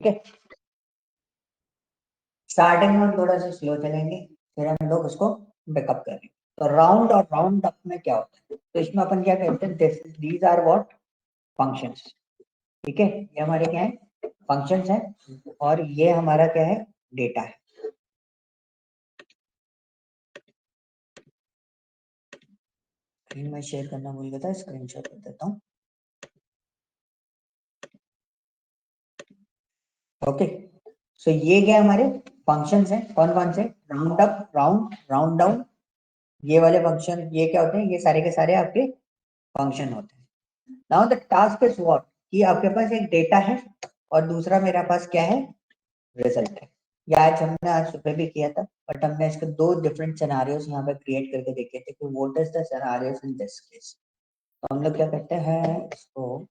Okay, starting में हम थोड़ा सा स्लो चलेंगे, फिर हम लोग उसको बैकअप करेंगे। तो राउंड और राउंड अप में क्या होता है, तो इसमें अपन क्या कहते हैं, दीज आर व्हाट, फंक्शंस। ठीक है, ये हमारे क्या है, फंक्शंस है, और ये हमारा क्या है, डेटा है। स्क्रीन में शेयर करना भूल गया था, स्क्रीनशॉट कर देता हूँ। ओके, सो ये क्या हमारे फंक्शंस हैं, कौन कौन से, round up, round, round down, ये वाले फंक्शन, ये क्या होते हैं, ये सारे के सारे आपके फंक्शन होते हैं। Now the task is what, कि आपके पास एक डेटा है और दूसरा मेरा पास क्या है, रिजल्ट है। ये आज सुबह भी किया था, बट हमने इसके दो डिफरेंट सिनेरियोस यहाँ पे क्रिएट करके देखे थे कि what is the scenarios in this case. तो हम लोग क्या करते हैं इसको,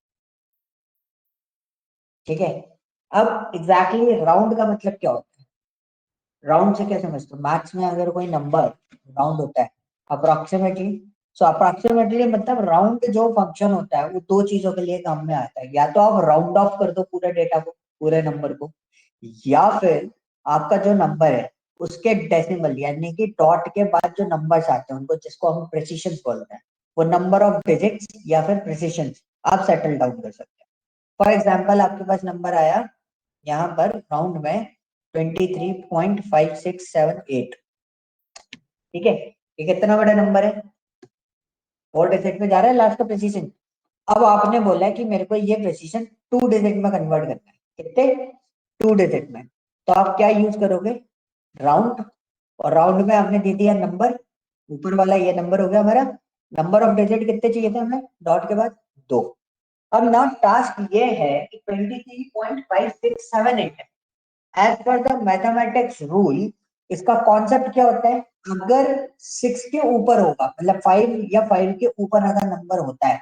ठीक है। अब एग्जैक्टली राउंड का मतलब क्या होता है, राउंड से क्या समझते हो, मैथ्स में अगर कोई नंबर राउंड होता है अप्रोक्सीमेटली, सो अप्रोक्सीमेटली मतलब राउंड जो फंक्शन होता है वो दो चीजों के लिए काम में आता है, या तो आप राउंड ऑफ कर दो पूरे डेटा को, पूरे नंबर को, या फिर आपका जो नंबर है उसके डेसिमल यानी कि डॉट के बाद जो नंबर्स आते हैं उनको, जिसको हम प्रिसिशन बोलते हैं, वो नंबर ऑफ डिजिट्स या फिर प्रिसिशन आप सेटल डाउन कर सकते हैं। फॉर एग्जाम्पल आपके पास नंबर आया यहाँ पर राउंड में 23.5678, ठीक है, ये कितना बड़ा नंबर है, 4 डिजिट में जा रहा है लास्ट का प्रेसिशन। अब आपने बोला है कि मेरे को ये प्रेसिशन 2 डिजिट में कन्वर्ट करना है, कितने, 2 डिजिट में। तो आप क्या यूज करोगे, राउंड, और राउंड में आपने दे दिया नंबर, ऊपर वाला ये नंबर हो गया हमारा, नंबर ऑफ डिजिट कितने चाहिए थे हमें डॉट के बाद, 2। अब ना टास्क ये है कि 23.5678 as per the mathematics rule, इसका कॉन्सेप्ट क्या होता है, अगर 6 के ऊपर होगा, मतलब 5 या 5 के ऊपर अगर नंबर होता है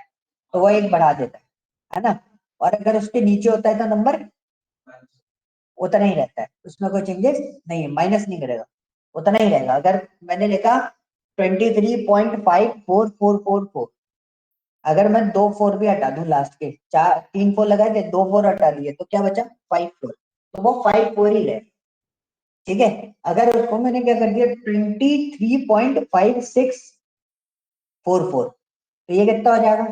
तो वो एक बढ़ा देता है ना, और अगर उसके नीचे होता है तो नंबर उतना ही रहता है, उसमें कोई चेंजेस नहीं है, माइनस नहीं करेगा, उतना ही रहेगा। अगर मैंने लिखा 23.54444, अगर मैं 2 4 भी हटा दूं लास्ट के, 3 4 लगाए थे, 2 4 हटा दिए तो क्या बचा, 5 4, तो वो 5 4 ही रहे। ठीक है, अगर उसको मैंने क्या कर दिया 23.5644, तो ये कितना हो जाएगा,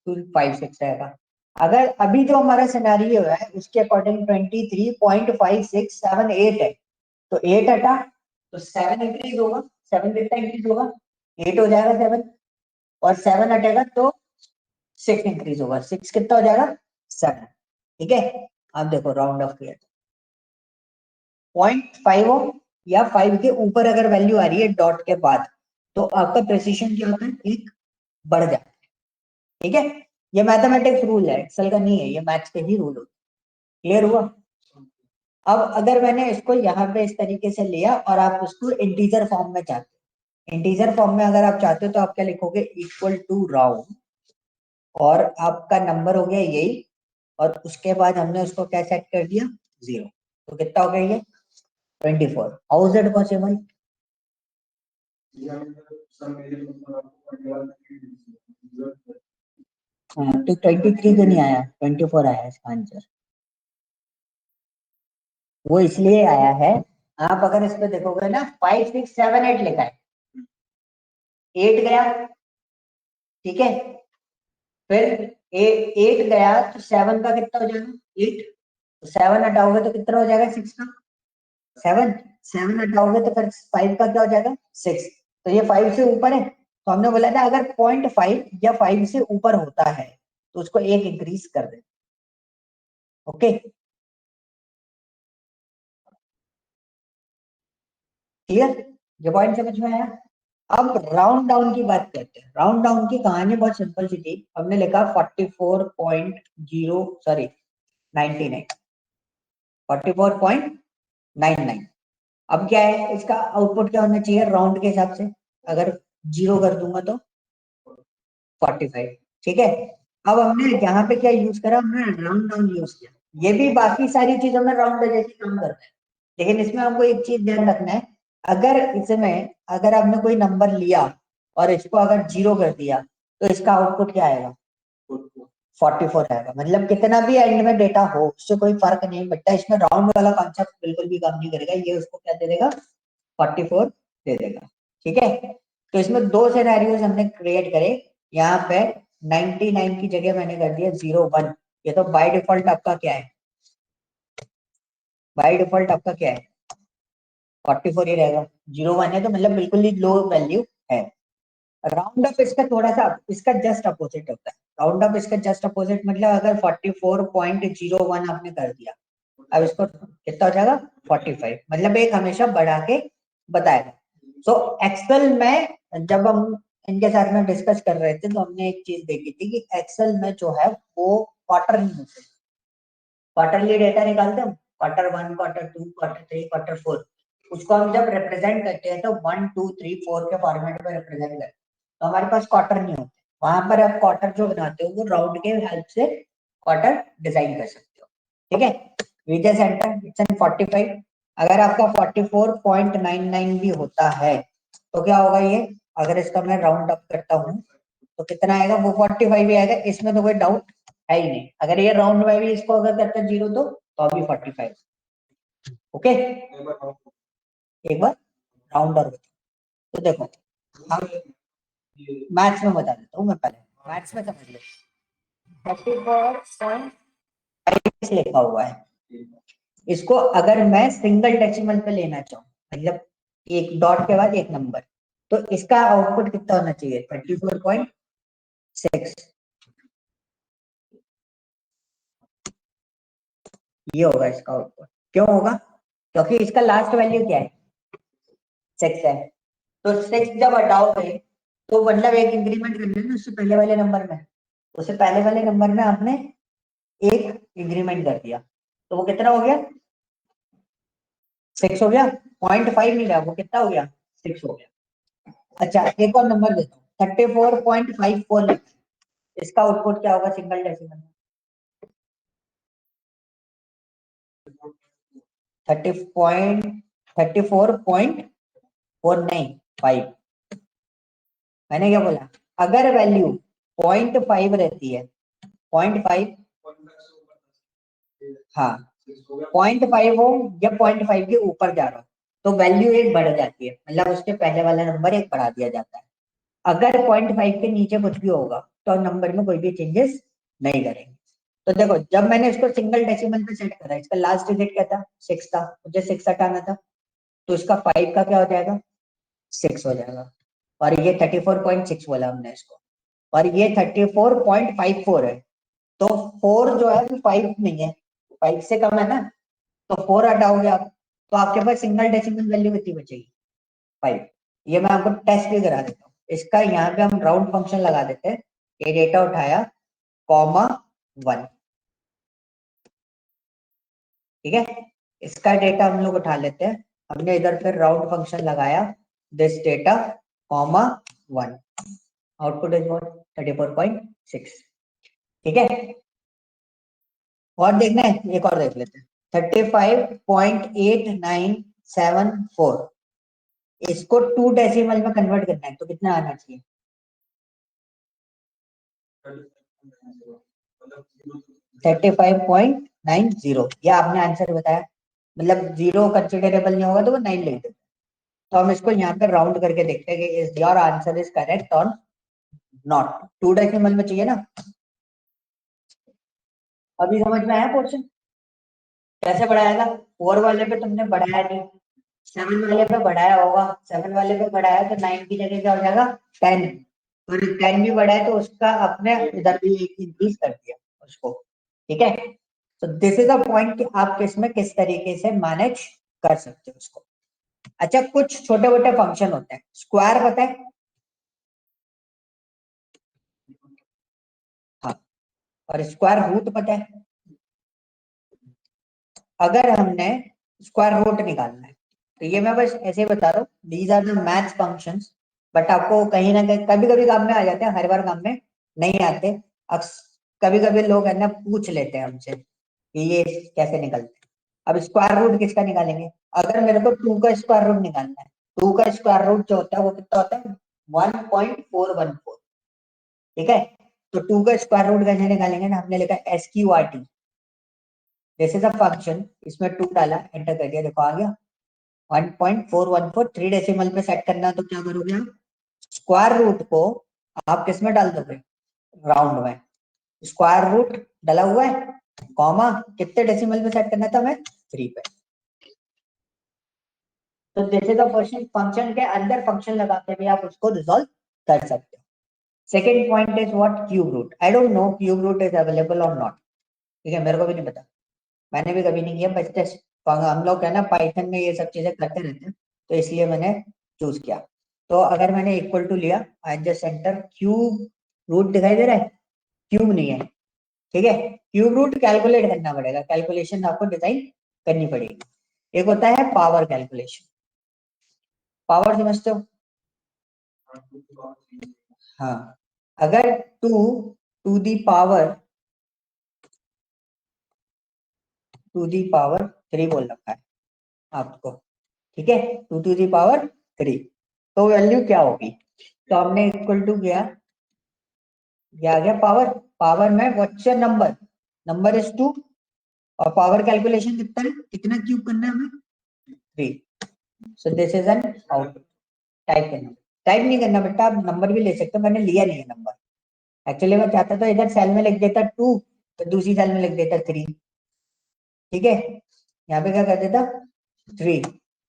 256 रहेगा। अगर अभी जो हमारा सिनेरियो है उसके अकॉर्डिंग 23.5678 है, तो 8 हटा तो 7 इंक्रीज होगा, 7 कितना इंक्रीज होगा, 8 हो जाएगा 7, और 7 हटेगा तो 6 इंक्रीज होगा, 6 कितना हो जाएगा, 7। ठीक है, अब देखो राउंड ऑफ किया, 0.5 हो या 5 के ऊपर अगर वैल्यू आ रही है डॉट के बाद, तो आपका प्रेसिशन क्या होता है, एक बढ़ जाता है। ठीक है, ये मैथमेटिक्स रूल है, एक्सेल का नहीं है, ये मैथ्स के ही रूल होते हैं। क्लियर हुआ। अब अगर मैंने इसको यहाँ पे इस तरीके से लिया और आप उसको इंटीजर फॉर्म में चाहते हो, इंटीजर फॉर्म में अगर आप चाहते हो तो आप क्या लिखोगे, इक्वल टू राउंड, और आपका नंबर हो गया यही, और उसके बाद हमने उसको क्या सेट कर दिया, 0, तो कितना हो गया ये 24। हाउ इज इट पॉसिबल, तो 23 तो नहीं आया, 24 आया इसका आंसर। वो इसलिए आया है, आप अगर इस पे देखोगे ना 5678 लिखा है, 8 गया, ठीक है, फिर 8 गया तो 7 का कितना हो जाएगा, 8, तो 7 हटाओगे तो कितना हो जाएगा 6 का, 7, 7 हटाओगे तो फिर 5 का क्या हो जाएगा 6, तो ये 5 से ऊपर है, तो हमने बोला था अगर 0.5 या 5 से ऊपर होता है तो उसको एक इंक्रीज कर दे। ओके, क्लियर, ये पॉइंट समझ में आया। अब राउंड डाउन की बात करते हैं। राउंड डाउन की कहानी बहुत सिंपल सी थी, हमने लिखा 44.0 सॉरी 99, 44.99। अब क्या है, इसका आउटपुट क्या होना चाहिए राउंड के हिसाब से, अगर 0 कर दूंगा तो 45। ठीक है, अब हमने यहाँ पे क्या यूज करा, हमने राउंड डाउन यूज किया, ये भी बाकी सारी चीजों में राउंड जैसे काम करता है, लेकिन इसमें हमको एक चीज ध्यान रखना है, अगर इसमें अगर आपने कोई नंबर लिया और इसको अगर 0 कर दिया तो इसका आउटपुट क्या आएगा, 44 आएगा। मतलब कितना भी एंड में डेटा हो उससे कोई फर्क नहीं पड़ता, इसमें राउंड वाला कॉन्सेप्ट बिल्कुल भी काम नहीं करेगा, ये उसको क्या दे देगा 44 दे देगा। ठीक है, तो इसमें दो सिनेरियोज हमने क्रिएट करे। यहाँ पे 99 की जगह मैंने कर दिया 01। ये तो बाय डिफॉल्ट आपका क्या है, बाय डिफॉल्ट आपका क्या है 44 ही रहेगा। 01 है तो मतलब बिल्कुल ही लो वैल्यू है। राउंड अप इसका थोड़ा सा इसका जस्ट अपोजिट होता है। राउंड अप इसका जस्ट अपोजिट मतलब अगर 44.01 आपने कर दिया, अब इसको कितना हो जाएगा 45, मतलब एक हमेशा बढ़ा के बताएगा। सो एक्सेल में जब हम इनके साथ में डिस्कस कर रहे थे तो हमने एक चीज देखी थी कि एक्सेल में जो है वो क्वार्टर नहीं होते, क्वार्टरली डेटा निकालते हैं, Q1, Q2, Q3, Q4, उसको हम जब रिप्रेजेंट करते हैं तो 1 2 3 4 के फॉर्मेट में रिप्रेजेंट करते हैं, तो हमारे पास क्वार्टर नहीं होते। वहां पर आप क्वार्टर जो बनाते हो वो राउंड के हेल्प से क्वार्टर डिजाइन कर सकते हो। ठीक है, रीजन सेंटर इट्स एन 45। अगर आपका 44.99 भी होता है तो क्या होगा ये, अगर इसका मैं राउंड अप करता हूँ तो कितना आएगा, वो 45 ही आएगा, इसमें तो कोई डाउट है ही नहीं। अगर ये राउंड में भी इसको अगर करते हैं 0 तो अभी 45। ओके, एक बार राउंड और तो देखो हम मैथ्स में बता देता हूँ मैं, पहले मैथ्स में समझ लो 34.5 लिखा हुआ है। इसको अगर मैं सिंगल डेसिमल पे लेना चाहूँ, मतलब एक डॉट के बाद एक नंबर, तो इसका आउटपुट कितना होना चाहिए 34.6। ये होगा इसका आउटपुट। क्यों होगा, क्योंकि इसका लास्ट वैल्यू क्या है 6 है। तो 6 जब हटाओगे तो मतलब एक इंक्रीमेंट करना है ना उससे पहले वाले नंबर में, उससे पहले वाले नंबर में आपने एक इंक्रीमेंट कर दिया, तो वो कितना हो गया 6 हो गया। 0.5 नहीं रहा, वो कितना हो गया 6 हो गया। अच्छा एक और नंबर देता हूँ 34.54, इसका आउटपुट क्या होगा सिंगल डेसिमल में 34.495। मैंने क्या बोला, अगर वैल्यू 0.5 रहती है 0.5, हाँ 0.5 हो या 0.5 के ऊपर जा रहा हो तो वैल्यू एक बढ़ जाती है, मतलब उसके पहले वाला नंबर एक बढ़ा दिया जाता है। अगर 0.5 के नीचे कुछ भी होगा तो नंबर में कोई भी चेंजेस नहीं करेंगे। तो देखो जब मैंने इसको सिंगल डेसिमल पे सेट करा, इसका लास्ट डिजिट क्या था 6 था, मुझे 6 हटाना था, तो इसका 5 का क्या हो जाएगा 6 हो जाएगा। और ये 34.6 बोला हमने इसको, और ये 34.54 है। तो 4 जो है वो 5 नहीं है, 5 से कम है ना, तो 4 हटाओगे आप तो आपके पास सिंगल डेसिमल वैल्यू कितनी बचेगी 5। ये मैं आपको टेस्ट भी करा देता हूँ इसका, यहाँ पे हम राउंड फंक्शन लगा देते हैं। ये डेटा उठाया कॉमा 1, ठीक है, इसका डेटा हम लोग उठा लेते हैं, हमने इधर फिर राउंड फंक्शन लगाया this data comma 1, output is what 34.6। ठीक है, और देखना है एक और देख लेते हैं 35.8974, इसको 2 डेसिमल में कन्वर्ट करना है तो कितना आना चाहिए 35.90, ये आपने आंसर बताया, मतलब 0 कंसिडरेबल नहीं होगा तो वो 9 लिख देते। तो हम इसको यहाँ पे राउंड करके देखते हैं कि is your answer is correct और नॉट। 2 डेसिमल में चाहिए ना, अभी समझ में आया पोर्शन कैसे बढ़ाएगा। 4 वाले पे तुमने बढ़ाया नहीं, 7 वाले पे बढ़ाया होगा, 7 वाले पे बढ़ाया तो 9 की जगह क्या हो जाएगा 10, और 10 भी बढ़ाया तो उसका अपने इधर भी एक इंक्रीज कर दिया उसको। ठीक है, तो दिस इज अ पॉइंट कि आप इसमें किस तरीके से मैनेज कर सकते हो उसको। अच्छा कुछ छोटे मोटे फंक्शन होते हैं, स्क्वायर पता है, हाँ, और स्क्वायर रूट पता है। अगर हमने स्क्वायर रूट निकालना है तो ये मैं बस ऐसे ही बता रहा हूँ, these are the math functions, but आपको कहीं ना कहीं कभी कभी काम में आ जाते हैं, हर बार काम में नहीं आते। कभी कभी लोग है ना पूछ लेते हैं हमसे कि ये कैसे निकलते हैं। अब स्क्वायर रूट किसका निकालेंगे, अगर मेरे को 2 का स्क्वायर रूट निकालना है, 2 का स्क्वायर रूट जो होता है वो कितना होता है 1.414। ठीक है, तो 2 का स्क्वायर रूट कैसे निकालेंगे ना, हमने लिखा SQRT, this is a function, इसमें 2 डाला, एंटर कर दिया, देखो आ गया 1.414, 3 डेसिमल पे सेट करना, तो क्या करोगे आप, स्क्वायर रूट को आप किस में डाल दोगे, राउंड में, स्क्वायर रूट डाला हुआ है, कॉमा कितने डेसिमल पे सेट करना था हमें, 3 पे। तो this is a function, function के अंदर फंक्शन लगा के भी आप उसको रिजॉल्व कर सकते हो। Second point is what, cube root, I don't know cube root is available और नॉट, ठीक है, मेरे को भी नहीं पता, मैंने भी कभी नहीं किया, बट जस्ट हम लोग है ना पाइथन में ये सब चीजें करते रहते हैं, तो इसलिए मैंने चूज किया। तो अगर मैंने इक्वल टू लिया, I just enter, cube root दिखाई दे रहा है, क्यूब नहीं है, ठीक है, क्यूब रूट कैलकुलेट करना पड़ेगा, कैलकुलेशन आपको डिजाइन करनी पड़ेगी। एक होता है पावर कैलकुलेशन, पावर समझते हो, हाँ, अगर two to the power, to the power 3 बोल रखा है आपको, ठीक है, 2 to the power 3, तो वैल्यू क्या होगी, तो हमने इक्वल टू किया, ये आ गया पावर, पावर में what's your number, number is 2, और पावर कैलकुलेशन कितना है, कितना क्यूब करना है हमें, 3, सो this is an output, type करना, टाइप नहीं करना बेटा, आप नंबर भी ले सकते हो, मैंने लिया नहीं है नंबर, एक्चुअली मैं चाहता था इधर सेल में लिख देता 2, तो दूसरी सेल में लिख देता 3, ठीक है, यहाँ पे क्या कर देता 3,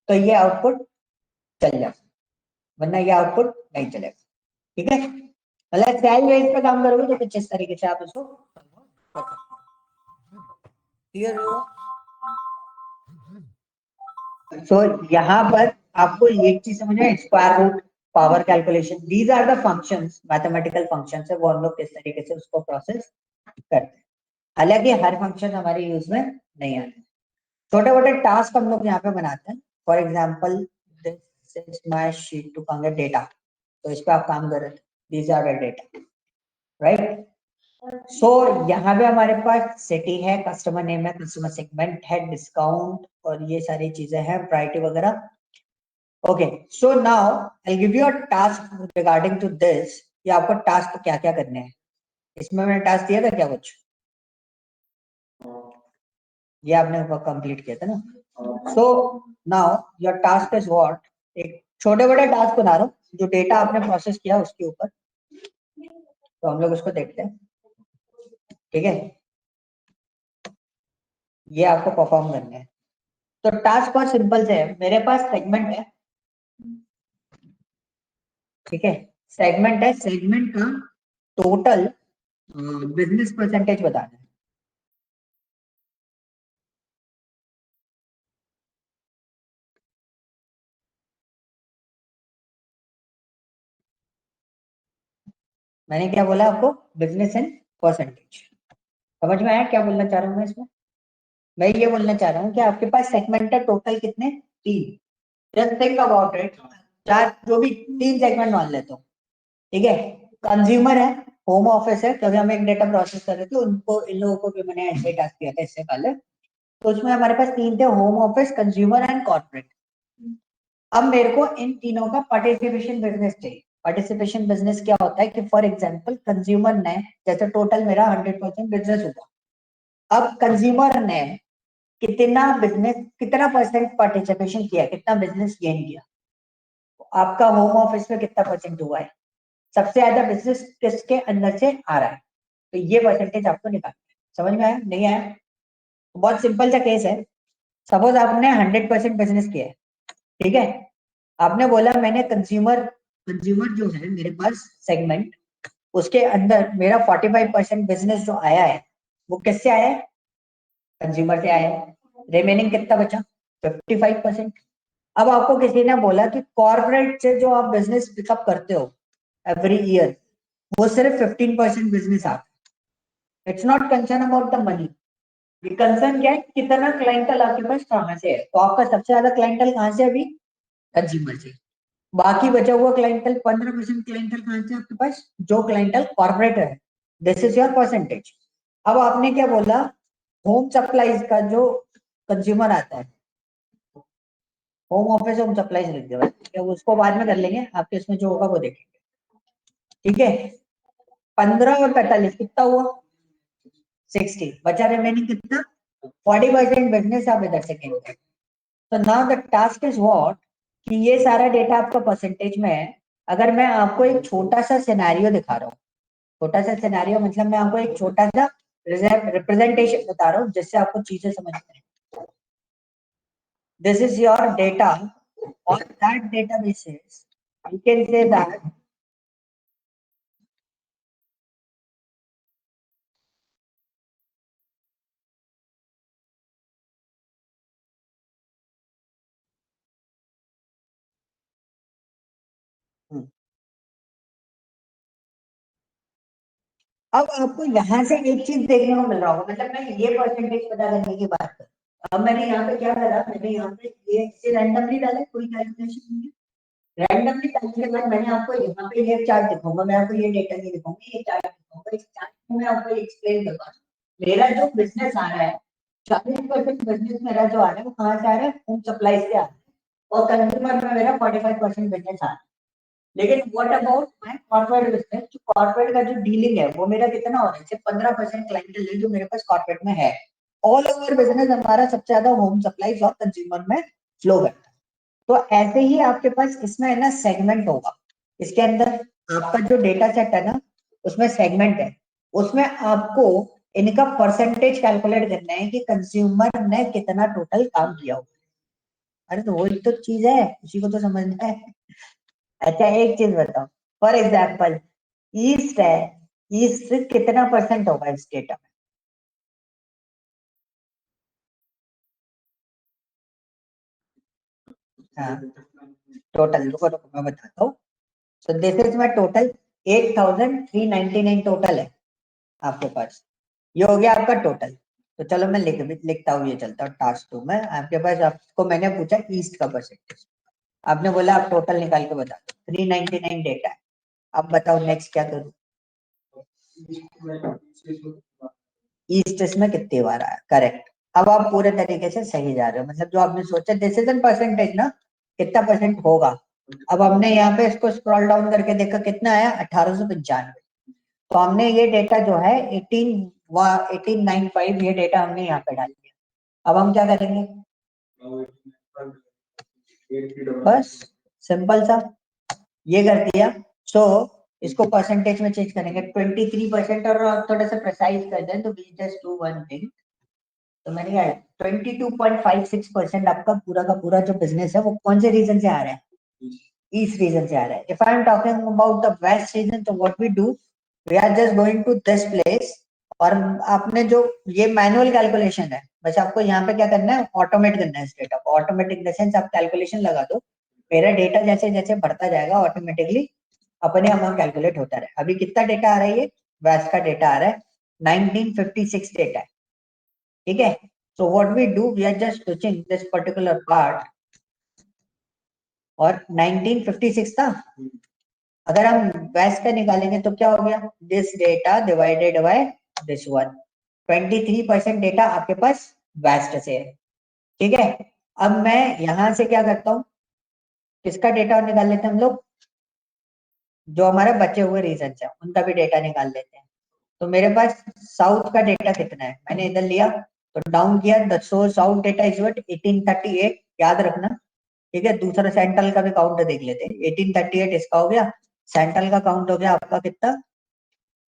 तो ये आउटपुट चल जाता, वरना ये आउटपुट नहीं चलेगा, ठीक है, मतलब सेल बेस पे काम करोगे तो कुछ इस तरीके से आप उसको क्लियर हो। सो यहाँ पर आपको एक चीज समझ में, square root, power calculation, these are the functions, mathematical functions है, वो हम लोग किस तरीके से उसको प्रोसेस करते हैं, हालांकि हर फंक्शन हमारे यूज में नहीं आते, छोटे मोटे टास्क हम लोग यहाँ पे बनाते हैं, for example this is my sheet to concat data, तो इस पे आप काम कर रहे थे, these are the data, right, so यहाँ पे हमारे पास सिटी है, कस्टमर नेम है, कस्टमर सेगमेंट है, डिस्काउंट और ये सारी चीजें हैं, प्रायोरिटी वगैरह, okay, so now I give you a task regarding to this, ये आपको टास्क क्या क्या करने हैं, इसमें मैंने टास्क दिया था क्या कुछ, ये आपने कंप्लीट किया था ना, so now your task is what, एक छोटे बड़े टास्क बना रहा हूँ जो डेटा आपने प्रोसेस किया उसके ऊपर, तो हम लोग उसको देखते हैं, ठीक है, ये आपको परफॉर्म करने हैं, तो टास्क बहुत सिंपल से है, मेरे पास सेगमेंट है, ठीक है, सेगमेंट है, सेगमेंट का टोटल बिजनेस परसेंटेज बताना है, मैंने क्या बोला आपको, बिजनेस इन परसेंटेज, समझ में आया क्या बोलना चाह रहा हूँ मैं इसमें, मैं ये बोलना चाह रहा हूँ कि आपके पास सेगमेंट है टोटल कितने, 3, जस्ट थिंक अबाउट इट, चार जो भी 3 सेगमेंट मान लेता हूँ, ठीक है, कंज्यूमर है, होम ऑफिस है, क्योंकि हम एक डेटा प्रोसेस कर रहे थे, उनको इन लोगों को भी मैंने ऐसे टास्क किया था इससे पहले, तो उसमें हमारे पास 3 थे, home office, consumer and corporate, अब मेरे को इन तीनों का पार्टिसिपेशन बिजनेस चाहिए, पार्टिसिपेशन बिजनेस क्या होता है कि फॉर एग्जांपल कंज्यूमर ने, जैसे टोटल मेरा 100% बिजनेस हुआ, अब कंज्यूमर ने कितना बिजनेस, कितना परसेंट पार्टिसिपेशन किया, कितना बिजनेस गेन किया, आपका होम ऑफिस में कितना परसेंट हुआ है, सबसे ज्यादा बिजनेस किसके अंदर से आ रहा है, तो ये परसेंटेज आपको निकालना है, समझ में आया नहीं आया, तो बहुत सिंपल सा केस है, सपोज आपने 100% बिजनेस किया है, ठीक है, आपने बोला मैंने कंज्यूमर, कंज्यूमर जो है मेरे पास सेगमेंट, उसके अंदर मेरा 45% बिजनेस जो आया है वो किससे आया है, कंज्यूमर से आया है, रिमेनिंग कितना बचा, 55%, अब आपको किसी ने बोला कि कॉर्पोरेट से जो आप बिजनेस पिकअप करते हो एवरी ईयर, वो सिर्फ 15% बिजनेस आता है, it's not concern about the money, ये कंसर्न क्या है, कितना क्लाइंटल आपके पास कहाँ से है, तो आपका सबसे ज्यादा क्लाइंटल कहाँ से अभी, कंज्यूमर से, बाकी बचा हुआ क्लाइंटल 15% क्लाइंटल कहाँ से आपके पास, जो क्लाइंटल कॉर्पोरेट है, दिस इज योर परसेंटेज, अब आपने क्या बोला, होम सप्लाईज का जो कंज्यूमर आता है, होम ऑफिस होम सप्लाईज लिख दिया, उसको बाद में कर लेंगे, आपके इसमें जो होगा वो देखेंगे, ठीक है, 15 और 45 कितना हुआ? 60 बचा, रिमेनिंग कितना? 40% बिजनेस आप इधर से गेन कर। तो now the task is what, कि ये सारा डेटा आपका परसेंटेज में है। अगर मैं आपको एक छोटा सा सिनेरियो दिखा रहा हूँ, छोटा सा सिनेरियो मतलब मैं आपको एक छोटा सा रिप्रेजेंटेशन बता रहा हूँ जिससे आपको चीजें समझ में आए। This is your data. On that data basis, you can say that अब आपको यहाँ से एक चीज देखने को मिल रहा होगा, मतलब मैं ये परसेंटेज पता करने की बात कर। अब मैंने यहाँ पे क्या करा, मैंने यहाँ पे ये रैंडमली डाला, कोई कैलकुलेशन नहीं है। रैंडमली डालने के बाद मैंने आपको यहाँ पे ये चार्ट दिखाऊंगा, मैं आपको ये डेटा नहीं दिखाऊंगा, ये चार्ट दिखाऊंगा। इस चार्ट में मैं आपको एक्सप्लेन करूंगा मेरा जो बिजनेस आ रहा है, 40% बिजनेस मेरा जो आ रहा है वो कहाँ से आ रहा है? फूड सप्लाई से आ रहा है। और कंज्यूमर में मेरा 45% बिजनेस आ रहा है। लेकिन what about my corporate business? जो कॉर्पोरेट का जो डीलिंग है वो मेरा कितना हो रहा है? सिर्फ 15% क्लाइंटल है जो मेरे पास कॉर्पोरेट में है। ऑल ओवर बिजनेस हमारा सबसे ज्यादा होम सप्लाईज और कंज्यूमर में फ्लो करता है। तो ऐसे ही आपके पास इसमें है ना सेगमेंट होगा। इसके अंदर आपका जो डेटा सेट है ना, उसमें सेगमेंट है। उसमें आपको इनका परसेंटेज कैलकुलेट करना है कि कंज्यूमर ने कितना टोटल काम किया हो। अरे तो वही तो चीज है, उसी को तो समझना है। अच्छा एक चीज बताओ, फॉर एग्जाम्पल ईस्ट है, ईस्ट कितना परसेंट होगा इस डेटा में? हाँ टोटल, रुको रुको मैं बताता हूँ। तो this is my total, 8399 total है आपके पास। ये हो गया आपका टोटल। तो चलो मैं लिखता हूँ, ये चलता हूँ टास्क 2 में। आपके पास, आपको मैंने पूछा ईस्ट का परसेंटेज, आपने बोला आप टोटल निकाल के बता दो, 399 डेटा है। अब बताओ नेक्स्ट क्या करूँ? ईस्ट इसमें कितनी बार आया? करेक्ट। अब आप पूरे तरीके से सही जा रहे हो, मतलब जो आपने सोचा डिसीजन परसेंटेज ना, कितना परसेंट होगा। अब हमने यहाँ पे इसको स्क्रॉल डाउन करके देखा कितना आया, 1895। तो हमने ये डेटा जो है 1895 ये डेटा हमने यहाँ पे डाल दिया। अब हम क्या करेंगे? बस सिंपल सा ये कर दिया। सो इसको परसेंटेज में चेंज करेंगे 23%, और थोड़ा सा प्रिसाइज कर दें तो we just do one thing. तो मैंने क्या 22.56% आपका पूरा का पूरा जो बिजनेस है वो कौन से रीजन से आ रहा है? ईस्ट रीजन से आ रहा है। If I am talking about the west region, तो what we do, we are just going to this place. और आपने जो ये मैनुअल कैलकुलेशन है, बस आपको यहाँ पे क्या करना है, ऑटोमेट करना है इस डेटा को। ऑटोमेटिक इन द सेंस आप कैलकुलेशन लगा दो, मेरा डेटा जैसे जैसे बढ़ता जाएगा ऑटोमेटिकली अपने आप कैलकुलेट होता रहे। अभी कितना डेटा आ रहा है? ये वेस्ट का डेटा आ रहा है, 1956 डेटा है। ठीक है। So what we do, we are just switching this particular part. और 1956 था, अगर हम वेस्ट का निकालेंगे तो क्या हो गया, this data divided by this one. 23% data आपके पास वेस्ट से है। ठीक है। अब मैं यहां से क्या करता हूँ, किसका डेटा निकाल लेते हैं हम लोग, जो हमारे बचे हुए रीजन है उनका भी डेटा निकाल लेते हैं। तो मेरे पास साउथ का डेटा कितना है, मैंने इधर लिया तो डाउन किया, साउथ डेटा इज व्हाट 1838, याद रखना। ठीक है। दूसरा सेंट्रल का भी काउंट देख लेते हैं, 1838 इसका हो गया, सेंट्रल का काउंट हो गया आपका कितना,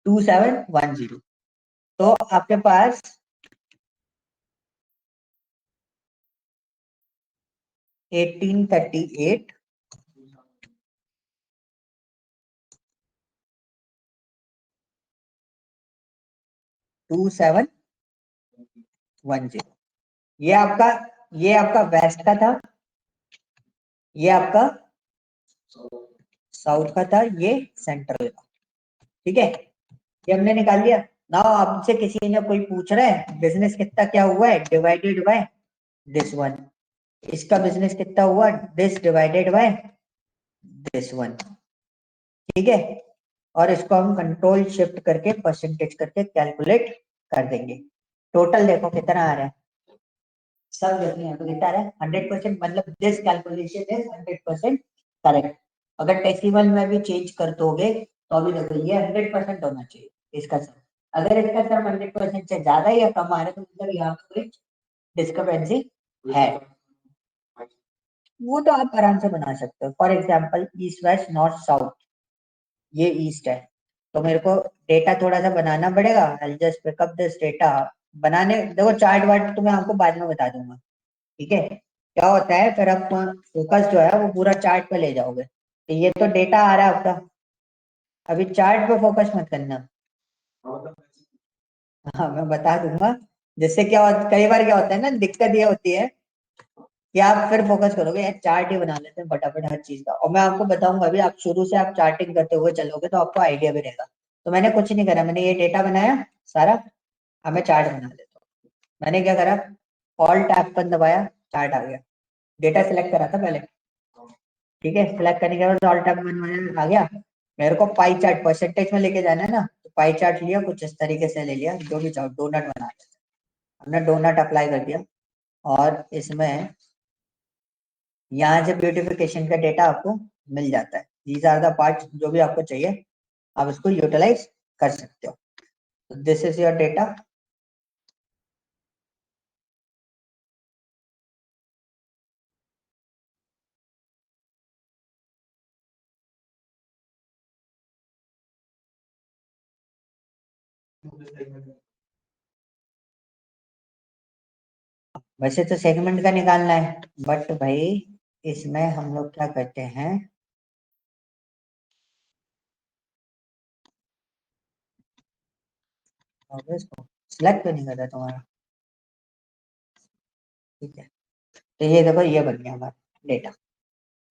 2710। तो आपके पास 1838 2710, ये आपका वेस्ट का था, ये आपका साउथ का था, ये सेंट्रल का। ठीक है। ये हमने निकाल लिया। नाउ आपसे किसी ने कोई पूछ रहा है बिजनेस कितना क्या हुआ है, डिवाइडेड बाय दिस वन। इसका बिजनेस कितना हुआ, this divided by this one. ठीक है। और इसको हम कंट्रोल शिफ्ट करके परसेंटेज करके कैलकुलेट कर देंगे। टोटल देखो कितना आ रहा है, सब देखने हैं तो कितना आ रहा है, 100%, मतलब दिस कैलकुलेशन इज 100% करेक्ट। अगर डेसिमल में भी चेंज कर दोगे तो अभी देखो ये 100% होना चाहिए इसका सर। अगर इसका सर 100% से ज्यादा या कम आ रहा है तो मतलब यहाँ पे डिस्क्रिपेंसी है। वो तो आप आराम से बना सकते हो। For example east west north south, ये ईस्ट है तो मेरे को डेटा थोड़ा सा बनाना पड़ेगा। I just pick up this data. बनाने देखो चार्ट वार्ट तो मैं आपको बाद में बता दूंगा, ठीक है। क्या होता है फिर आप फोकस जो है वो पूरा चार्ट पे ले जाओगे। तो ये तो डेटा आ रहा है आपका, अभी चार्ट पे फोकस मत करना। हाँ मैं बता दूंगा। जिससे क्या होता, कई बार क्या होता है ना, दिक्कत ये होती है कि आप फिर फोकस करोगे यार चार्ट ही बना लेते हैं फटाफट हर चीज का। और मैं आपको बताऊंगा अभी, आप शुरू से आप चार्टिंग करते हुए चलोगे तो आपको आइडिया भी रहेगा। तो मैंने कुछ नहीं करा, मैंने ये डेटा बनाया सारा। अब मैं चार्ट बना लेता हूँ। मैंने क्या करा, ऑल टैब पर दबाया, चार्ट आ गया। डेटा सिलेक्ट करा था पहले, ठीक है। सिलेक्ट करने के बाद ऑल टैब बनवाया आ गया। मेरे को पाई चार्ट परसेंटेज में लेके जाना है ना, तो पाई चार्ट लिया कुछ इस तरीके से ले लिया, जो भी चाहो डोनट बना लिया। हमने डोनट अप्लाई कर दिया और इसमें यहाँ से ब्यूटिफिकेशन का डेटा आपको मिल जाता है। दीज आर द पार्ट जो भी आपको चाहिए आप इसको यूटिलाइज कर सकते हो। This is your data. वैसे तो सेगमेंट का निकालना है, बट भाई इसमें हम लोग क्या करते हैं, और इसको सिलेक्ट तो नहीं कर रहा तुम्हारा, ठीक है। तो ये देखो ये बन गया हमारा डेटा।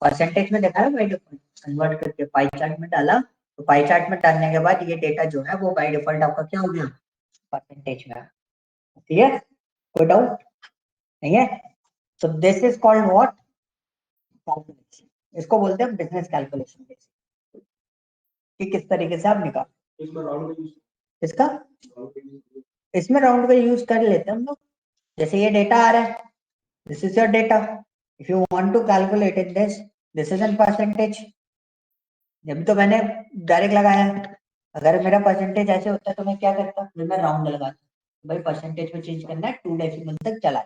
परसेंटेज में देखा ना बाई डिफॉल्ट, कन्वर्ट करके पाई चार्ट में डाला। तो पाई चार्ट में डालने के बाद ये डेटा जो है वो बाई डिफॉल्ट आपका क्या हो गया, परसेंटेज में। ठीक है, कोई डाउट नहीं है। तो this is called what, calculation. इसको बोलते हैं बिजनेस कैलकुलेशन, कि किस तरीके से आप निकाल इसका। इसमें राउंड का यूज कर लेते हैं हम लोग। जैसे ये डेटा आ रहा है, this is your data. If you want to calculate in this is an percentage. जब तो मैंने डायरेक्ट लगाया है। अगर मेरा परसेंटेज ऐसे होता तो मैं क्या करता, फिर मैं राउंड लगाता। भाई परसेंटेज में चेंज करना है, 2 डेसिमल तक चला।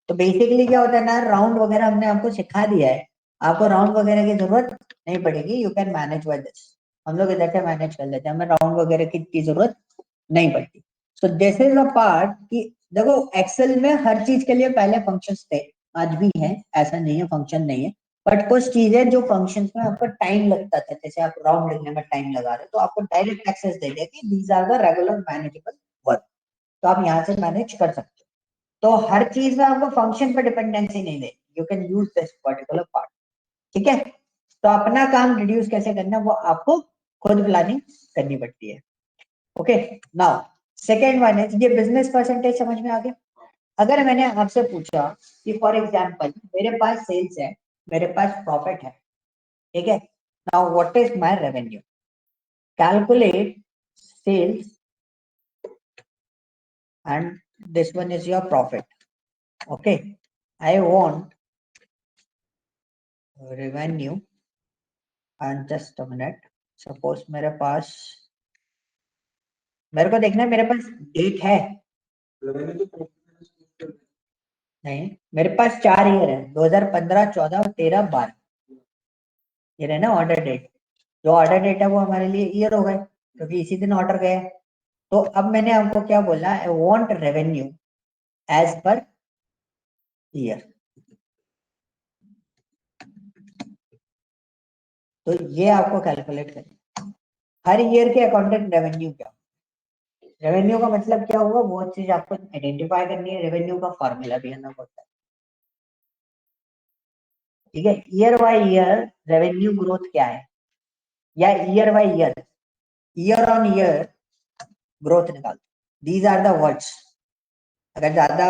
तो बेसिकली क्या होता है ना, राउंड वगैरह हमने आपको सिखा दिया है। आपको राउंड वगैरह की जरूरत नहीं पड़ेगी, you can manage by this. हम लोग इधर से मैनेज कर लेते हैं, हमें राउंड वगैरह की जरूरत नहीं पड़ती। सो दिस इज अ पार्ट कि देखो एक्सेल में हर चीज के लिए पहले फंक्शंस थे, आज भी हैं, ऐसा नहीं है फंक्शन नहीं है। बट कुछ चीजें जो फंक्शंस में आपको टाइम लगता था, जैसे आप राउंड लिखने में टाइम लगा रहे हो, तो आपको डायरेक्ट एक्सेस दे दिया कि these are the regular manageable work. तो आप यहाँ से मैनेज कर सकते हो। तो हर चीज में आपको फंक्शन पे डिपेंडेंसी नहीं देगी, you can use this particular part, ठीक है। तो अपना काम रिड्यूस कैसे करना है वो आपको खुद प्लानिंग करनी पड़ती है। ओके, नाउ सेकेंड वन है ये बिजनेस परसेंटेज, समझ में आ गया। अगर मैंने आपसे पूछा कि फॉर एग्जांपल मेरे पास सेल्स है, मेरे पास प्रॉफिट है, ठीक है। Now what is my revenue, calculate sales and this one is your profit. Okay, I want revenue and just a minute. Suppose मेरे पास, मेरे को देखना है मेरे पास डेट है। नहीं, मेरे पास 4 ईयर है, 2015, 14, 13, 12। ये रहे ना ऑर्डर डेट। जो ऑर्डर डेट है वो हमारे लिए ईयर हो गए, क्योंकि इसी दिन ऑर्डर गए। तो अब मैंने आपको क्या बोला, I want revenue as per year. तो ये आपको कैलकुलेट करना, हर ईयर के अकाउंटेंट रेवेन्यू क्या, रेवेन्यू का मतलब क्या होगा वो चीज आपको आइडेंटिफाई करनी है। रेवेन्यू का फॉर्मूला भी अलग होता है, ठीक है। Year by year revenue growth क्या है, या year by year on year growth निकाल। These are the words. अगर ज्यादा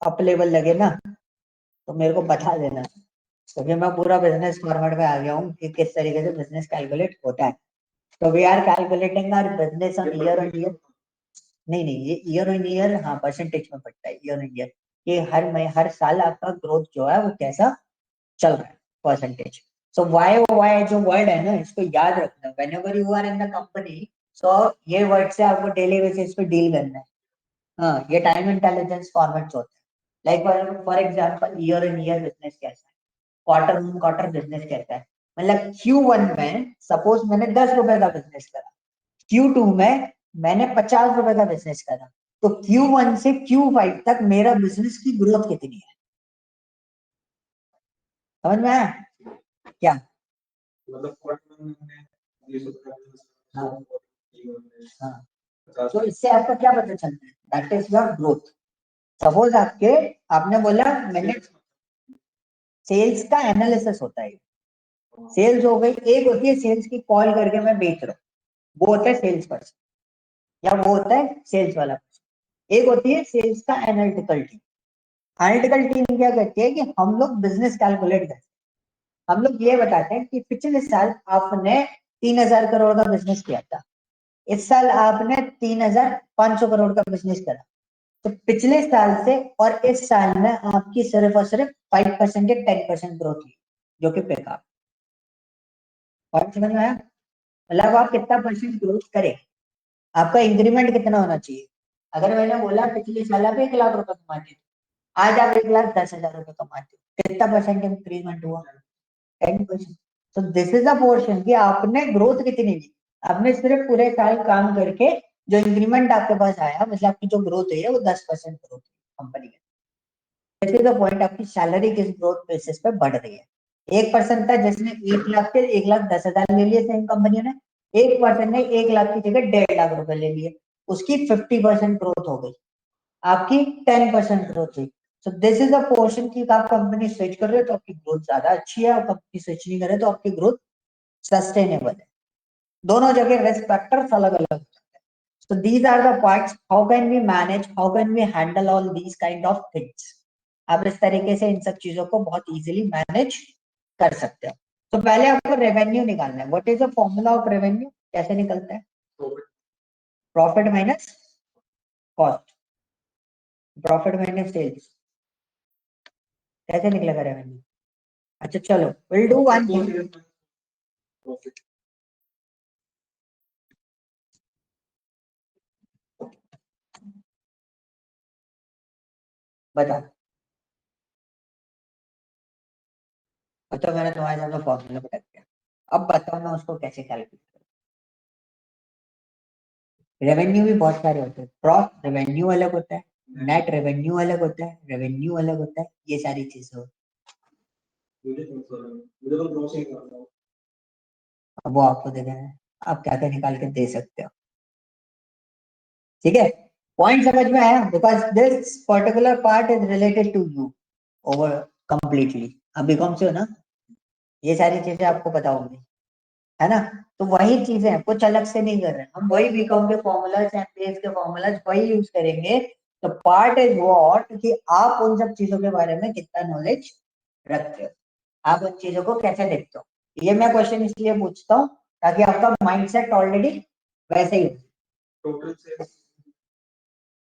अप लेवल लगे ना तो मेरे को बता देना, क्योंकि मैं पूरा बिजनेस फॉर्मेट में आ गया हूँ कि किस तरीके से बिजनेस कैलकुलेट होता है। तो we are calculating our business on year. नहीं नहीं, ये ईयर ऑन ईयर हाँ परसेंटेज में पड़ता है, ईयर ऑन ईयर। ये हर साल आपका ग्रोथ जो है वो कैसा चल रहा है, परसेंटेज। सो वाई जो वर्ड है ना, इसको याद रखना, whenever you are in the company, so ये वर्ड से आपको डेली बेसिस पे डील करना है। हाँ, ये टाइम इंटेलिजेंस फॉर्मेट्स होते हैं। Like for example year in year business कैसा है, क्वार्टर ऑन क्वार्टर बिजनेस कैसा है। मतलब Q1 में सपोज मैंने 10 रुपए का बिजनेस करा, Q2 में मैंने 50 रुपए का बिजनेस करा, तो Q1 से Q5 तक मेरा बिजनेस की ग्रोथ कितनी है, समझ में आया क्या? मतलब हाँ हाँ, तो इससे आपको क्या पता चलता है, that is your growth. Suppose आपने बोला मैंने, सेल्स का एनालिसिस होता है, सेल्स हो गई, एक होती है सेल्स की कॉल करके मैं बेच रहा हूँ, वो होता है सेल्स पर्सन, या वो होता है सेल्स वाला पर्सन। एक होती है सेल्स का एनालिटिकल टीम। एनालिटिकल टीम क्या करती है कि हम लोग बिजनेस कैलकुलेट करते हैं, हम लोग ये बताते हैं कि पिछले साल आपने 3,000 करोड़ का बिजनेस किया था, इस साल आपने 3,500 करोड़ का बिजनेस करा, तो पिछले साल से और इस साल में आपकी सिर्फ और सिर्फ 5% या 10% ग्रोथ हुई, जो कि बेकार। और समझ में आया, मतलब आप कितना परसेंट ग्रोथ करें, आपका इंक्रीमेंट कितना होना चाहिए। अगर मैंने बोला पिछले साल आप 1,00,000 रुपए कमाते थे, आज आप 1,10,000 रुपए कमाते हो, कितना परसेंट इंक्रीमेंट हुआ, 10%। तो दिस इज अ पोर्शन कि आपने ग्रोथ कितनी की, आपने सिर्फ पूरे साल काम करके जो इंक्रीमेंट आपके पास आया, मतलब आपकी जो ग्रोथ है वो 10% ग्रोथ कंपनी है। दिस इज द पॉइंट, आपकी सैलरी किस ग्रोथ बेसिस पे बढ़ रही है। एक पर्सन था जिसने 1,00,000 के 1,10,000 ले लिए सेम कंपनी ने, एक पर्सन ने 1,00,000 की जगह 1,50,000 रुपए ले लिए, उसकी 50% ग्रोथ हो गई, आपकी 10% ग्रोथ हुई। सो दिस इज अ पोर्शन की आप कंपनी स्विच कर रहे हो तो आपकी ग्रोथ ज्यादा अच्छी है, और कंपनी स्विच नहीं कर रहे तो आपकी ग्रोथ सस्टेनेबल है। दोनों जगह रिस्क फैक्टर्स अलग अलग। So these are the parts. How can we manage? How can we handle all these kind of things? आप इस तरीके से इन सब चीजों को बहुत इजीली मैनेज कर सकते हो। तो पहले आपको रेवेन्यू निकालना है। What is the formula of revenue, कैसे निकलता है? Profit minus cost, profit minus sales, कैसे निकलेगा रेवेन्यू? अच्छा चलो, विल डू वन थिंग, बता। अच्छा मैंने तुम्हारे सामने फॉर्मूला बता दिया, अब बताओ मैं उसको कैसे कैलकुलेट करूँ। रेवेन्यू भी बहुत सारे होते हैं, ग्रॉस रेवेन्यू अलग होता है, नेट रेवेन्यू अलग होता है, रेवेन्यू अलग होता है, ये सारी चीजें होती है। अब वो आपको देना है, आप क्या क्या निकाल के दे सकते हो, ठीक है। पॉइंट समझ में आया, because this particular part is related to you over completely. आप बीकॉम से हो ना, ये सारी चीजें आपको पता होंगी, है ना। तो वही चीजें हैं, कुछ अलग से नहीं कर रहे हैं हम, वही बीकॉम के फॉर्मूलाज, एमबीए के फॉर्मूलाज वही यूज करेंगे। तो पार्ट इज व्हाट कि आप उन सब चीजों के बारे में कितना नॉलेज रखते हो, आप उन चीजों को कैसे देखते हो। ये मैं क्वेश्चन इसलिए पूछता हूँ ताकि आपका माइंडसेट ऑलरेडी वैसे ही हो।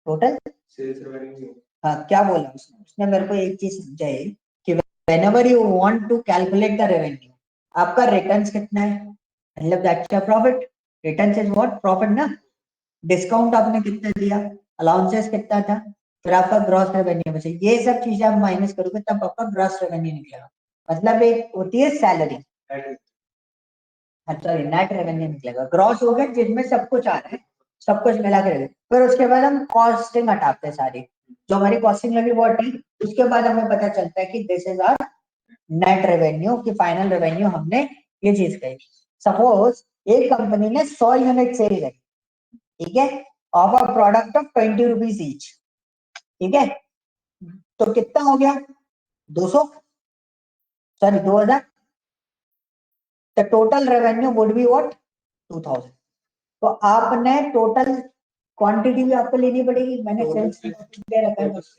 टोटल सेल्स रेवेन्यू, हाँ क्या बोला उसने, उसने मेरे को एक चीज समझाई कि whenever you want to calculate the revenue, आपका रिटर्न्स कितना है, मतलब that's your profit. Returns is what, profit ना। डिस्काउंट आपने कितना दिया, अलाउंसेस कितना था, फिर आपका ग्रॉस रेवेन्यू बचे, ये सब चीजें आप माइनस करोगे तब आपका ग्रॉस रेवेन्यू निकलेगा। मतलब एक होती है सैलरी, सॉरी नेट रेवेन्यू निकलेगा। ग्रॉस हो गया जिसमें सब कुछ आ रहा है, सब कुछ मिला के, फिर उसके बाद हम कॉस्टिंग हटाते हैं सारी, जो हमारी कॉस्टिंग लगी वो हटी, उसके बाद हमें पता चलता है कि this is our net revenue, की फाइनल रेवेन्यू हमने ये चीज कही। सपोज एक कंपनी ने 100 यूनिट सेल करी, ठीक है, of a product of 20 rupees each, ठीक है, तो कितना हो गया, 200, sorry 2,000। The total revenue would be what, 2,000। तो आपने टोटल क्वांटिटी भी आपको लेनी पड़ेगी, मैंने सेल्स दे रखा है बस।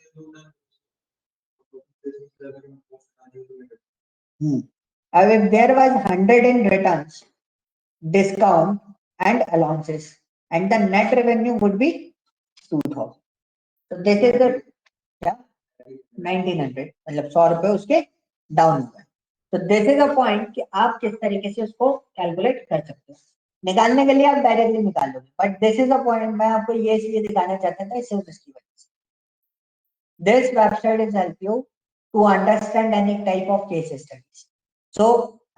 अब if there was 100 in returns, discount and allowances, and the net revenue would be 2,000, so this is the क्या 1,900, मतलब 100 रुपए उसके डाउन हो गए। तो दिस इज अ पॉइंट कि आप किस तरीके से उसको कैलकुलेट कर सकते हो। निकालने के लिए आप डायरेक्टली निकालोगे, but this is a point, मैं आपको ये इसलिए दिखाना चाहता था सिर्फ इसकी वजह से। This website is help you to understand any type of case studies. So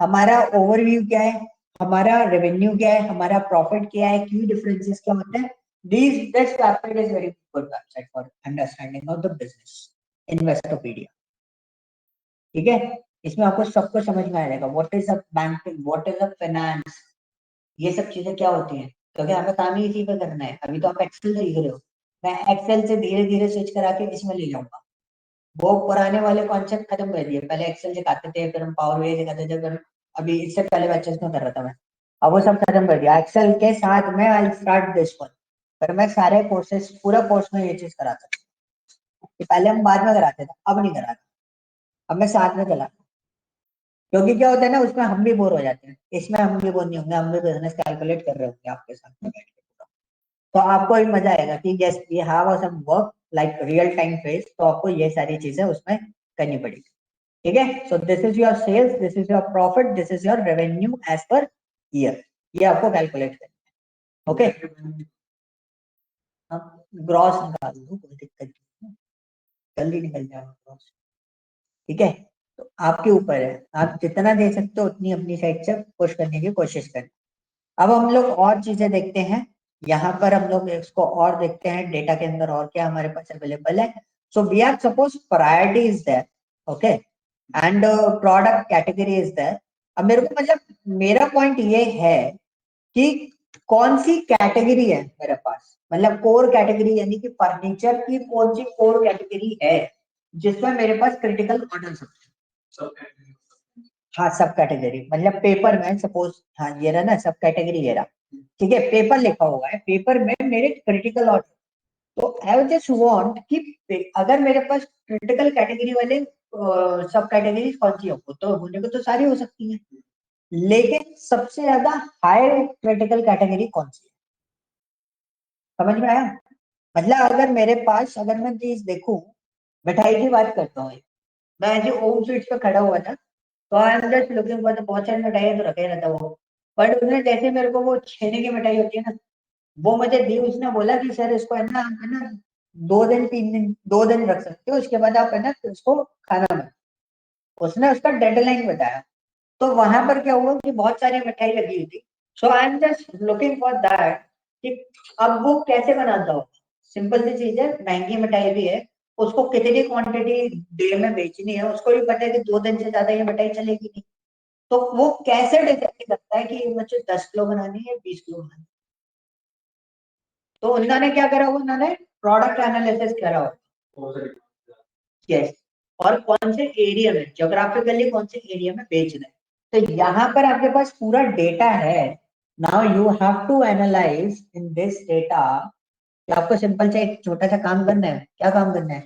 हमारा ओवरव्यू क्या है, हमारा रेवेन्यू क्या है, हमारा प्रॉफिट क्या है, की डिफरेंसेस क्या होते हैं। This website is very good website for understanding of the business, Investopedia. ठीक है, इसमें आपको सब कुछ समझ में आ जाएगा। What is a banking, what is a finance, ये सब चीजें क्या होती हैं, क्योंकि हमें काम ही इसी पे करना है। अभी तो आप एक्सेल सीख रहे हो, मैं एक्सेल से धीरे धीरे स्विच करा के इसमें ले जाऊंगा। वो पुराने वाले कॉन्सेप्ट खत्म कर दिए, पहले एक्सेल सिखाते थे, फिर हम पावर बीआई सिखाते थे, फिर अभी इससे पहले बैचेस में कर रहा था मैं, अब वो सब खत्म कर दिया। एक्सेल के साथ में आई स्टार्ट दिस वन, पर मैं सारे कोर्सेज पूरा कोर्स में ये चीज कराता था। कि पहले हम बाद में कराते थे, अब नहीं कराते, अब मैं साथ में चला। क्योंकि क्या होता है ना, उसमें हम भी बोर हो जाते हैं, इसमें हम भी बोर नहीं होंगे, हम भी बिजनेस कैलकुलेट कर रहे होंगे आपके साथ में बैठ के। तो आपको भी मजा आएगा कि yes we have some work like real time face, तो आपको ये सारी चीजें उसमें करनी पड़ेगी। ठीक है, so this is your sales, this is your profit, this is your revenue as per year, ये आपको कैलकुलेट करना है। ओके, अब ग्रॉस निकाल दो, कोई दिक्कत नहीं है, जल्दी निकल जाएगा ग्रॉस। ठीक है, तो आपके ऊपर है, आप जितना दे सकते हो उतनी अपनी साइड से पुश करने की कोशिश करें। अब हम लोग और चीजें देखते हैं, यहाँ पर हम लोग इसको और देखते हैं डेटा के अंदर और क्या हमारे पास अवेलेबल है। So we have suppose priority is there, okay, and product category is there. अब मेरे को मतलब मेरा पॉइंट ये है कि कौन सी कैटेगरी है मेरे पास, मतलब कोर कैटेगरी, यानी कि फर्नीचर की कौन सी कोर कैटेगरी है जिसमें मेरे पास क्रिटिकल ऑर्डर सब। हाँ, सब कैटेगरी, मतलब पेपर में सपोज, हाँ ये रहा ना सब कैटेगरी ये रहा। ठीक है, पेपर लिखा हुआ है, पेपर में मेरे क्रिटिकल ऑर्डर। तो आई जस्ट वांट कि अगर मेरे पास क्रिटिकल कैटेगरी वाले सब कैटेगरी कौन सी हो, तो होने को तो सारी हो सकती है, लेकिन सबसे ज्यादा हाई क्रिटिकल कैटेगरी कौन सी है, समझ में आया। मतलब अगर मेरे पास, अगर मैं चीज देखूं, मिठाई की बात करता हूँ, मैं ऐसे ओम स्वीट्स पे खड़ा हुआ था, तो आई am just looking for the, बहुत सारी मिठाइयाँ तो रखे रहता वो, बट उसने जैसे मेरे को वो छेने की मिठाई होती है ना, वो मुझे दी, उसने बोला कि सर इसको है ना 2 दिन 3 दिन 2 दिन रख सकते हो, उसके बाद आप है ना उसको खाना मत। उसने उसका डेडलाइन बताया। तो वहां पर क्या हुआ कि बहुत सारी मिठाई लगी हुई थी। So I am just looking for that कि अब वो कैसे बनाता हो। सिंपल सी चीज है, महंगी मिठाई भी है, उसको कितनी क्वांटिटी डे में बेचनी है, उसको भी पता है कि 2 दिन से ज्यादा ये मिठाई चलेगी नहीं। तो वो कैसे डिसाइड करता है कि ये मुझे 10 किलो बनानी है, 20 किलो बनानी है। तो उन्होंने क्या करा, उन्होंने प्रोडक्ट एनालिसिस करा हो। यस, और कौन से एरिया में, जोग्राफिकली कौन से एरिया में बेच रहे हैं, तो यहाँ पर आपके पास पूरा डेटा है। Now you have to analyze in this data. आपको सिंपल से एक छोटा सा काम करना है, क्या काम करना है,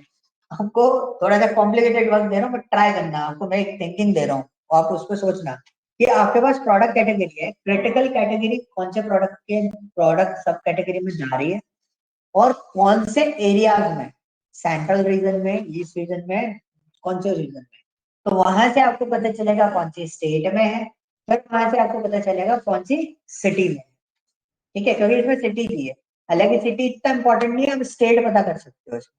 आपको थोड़ा सा कॉम्प्लिकेटेड वर्क दे रहा हूँ बट ट्राई करना, आपको मैं एक थिंकिंग दे रहा हूँ, आप उस पर सोचना कि आपके पास प्रोडक्ट कैटेगरी है, क्रिटिकल कैटेगरी कौन से प्रोडक्ट के, प्रोडक्ट सब कैटेगरी में जा रही है, और कौन से एरियाज में, सेंट्रल रीजन में, ईस्ट रीजन में, कौन से रीजन में। तो वहां से आपको पता चलेगा कौन सी स्टेट में है, फिर वहां से आपको पता चलेगा कौन सी सिटी में। ठीक है, क्योंकि इसमें सिटी भी है, हालांकि सिटी इतना इंपॉर्टेंट नहीं है, हम स्टेट पता कर सकते हो इसमें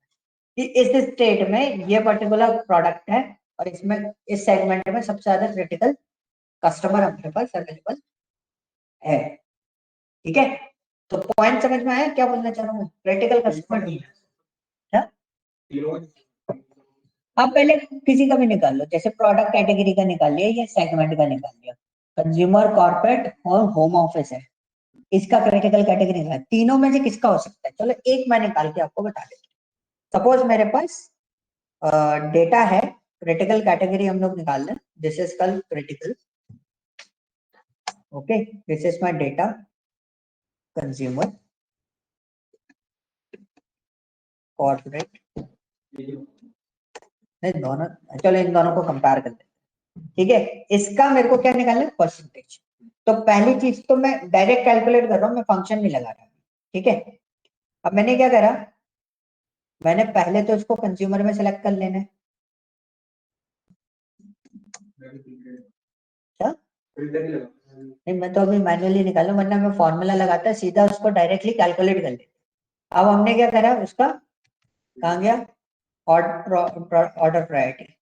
कि इस स्टेट में ये पर्टिकुलर प्रोडक्ट है, और इसमें इस सेगमेंट में सबसे ज्यादा क्रिटिकल कस्टमर हमारे पास अवेलेबल है। ठीक है, तो पॉइंट समझ में आया क्या बोलना चाह रहा हूँ, क्रिटिकल कस्टमर नहीं है क्या। आप पहले किसी का भी निकाल लो, जैसे प्रोडक्ट कैटेगरी का निकाल लिया या सेगमेंट का निकाल लिया, कंज्यूमर, कॉर्पोरेट और होम ऑफिस है, इसका क्रिटिकल कैटेगरी है, तीनों में से किसका हो सकता है, चलो एक मैं निकाल के आपको बता देता हूँ। सपोज मेरे पास डेटा है, क्रिटिकल कैटेगरी हम लोग निकाल लें, दिस इज कल critical, okay, this is my data, consumer, corporate, नहीं दोनों, चलो इन दोनों को कंपेयर करते हैं। ठीक है, इसका मेरे को क्या निकालना है, परसेंटेज। तो पहली चीज तो मैं डायरेक्ट कैलकुलेट कर रहा हूँ, मैं फंक्शन नहीं लगा रहा। ठीक है, अब मैंने क्या करा, मैंने पहले तो इसको कंज्यूमर में सेलेक्ट कर लेना है। क्या नहीं, मैं तो अभी मैनुअली निकालू, वरना मैं फॉर्मूला लगाता सीधा उसको डायरेक्टली कैलकुलेट कर लेता। अब हमने क्या करा उसका, कहाँ गया, ऑर्डर प्रायोरिटी।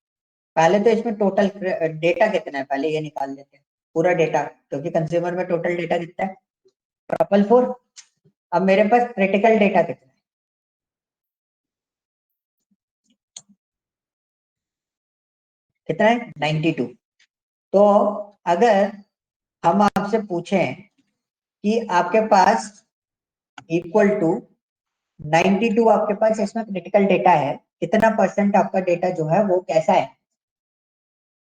पहले तो इसमें टोटल डेटा कितना है पहले ये निकाल लेते हैं, पूरा डेटा, क्योंकि कंज्यूमर में टोटल डेटा कितना है, ट्रिपल फोर। अब मेरे पास क्रिटिकल डेटा कितना है, कितना है 92। तो अगर हम आपसे पूछें कि आपके पास इक्वल टू 92, आपके पास इसमें क्रिटिकल डेटा है, कितना परसेंट आपका डेटा जो है वो कैसा है,